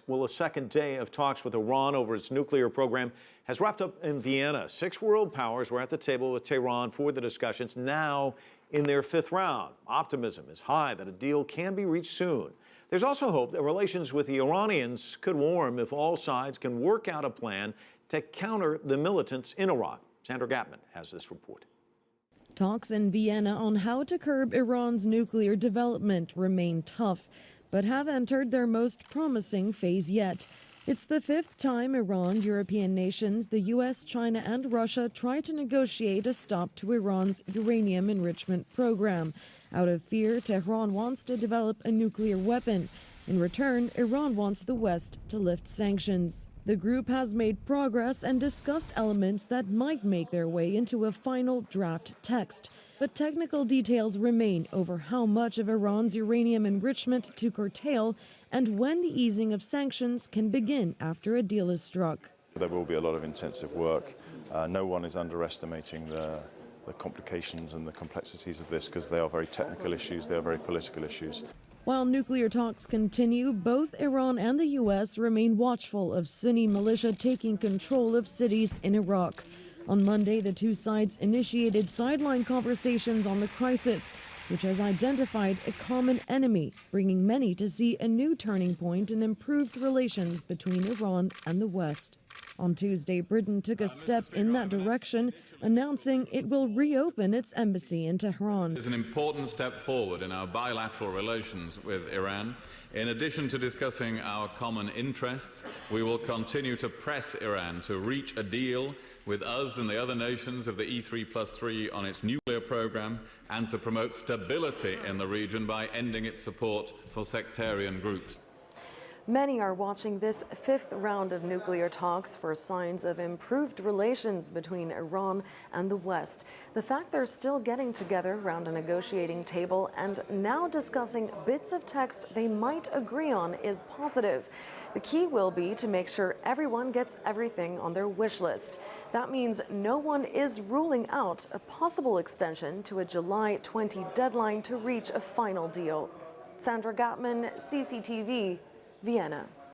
Well, a second day of talks with Iran over its nuclear program has wrapped up in Vienna. 6 world powers were at the table with Tehran for the discussions, now in their 5th round. Optimism is high that a deal can be reached soon. There's also hope that relations with the Iranians could warm if all sides can work out a plan to counter the militants in Iran. Sandra Gathmann has this report. Talks in Vienna on how to curb Iran's nuclear development remain tough, but have entered their most promising phase yet. It's the 5th time Iran, European nations, the US, China, and Russia try to negotiate a stop to Iran's uranium enrichment program. Out of fear, Tehran wants to develop a nuclear weapon. In return, Iran wants the West to lift sanctions. The group has made progress and discussed elements that might make their way into a final draft text. But technical details remain over how much of Iran's uranium enrichment to curtail and when the easing of sanctions can begin after a deal is struck. There will be a lot of intensive work. No one is underestimating the complications and the complexities of this, because they are very technical issues, they are very political issues. While nuclear talks continue, both Iran and the U.S. remain watchful of Sunni militia taking control of cities in Iraq. On Monday, the two sides initiated sideline conversations on the crisis, which has identified a common enemy, bringing many to see a new turning point in improved relations between Iran and the West. On Tuesday, Britain took a step in that direction, announcing it will reopen its embassy in Tehran. It's an important step forward in our bilateral relations with Iran. In addition to discussing our common interests, we will continue to press Iran to reach a deal with us and the other nations of the E3+3 on its nuclear program, and to promote stability in the region by ending its support for sectarian groups. Many are watching this 5th round of nuclear talks for signs of improved relations between Iran and the West. The fact they're still getting together around a negotiating table and now discussing bits of text they might agree on is positive. The key will be to make sure everyone gets everything on their wish list. That means no one is ruling out a possible extension to a July 20 deadline to reach a final deal. Sandra Gathmann, CCTV, Vienna.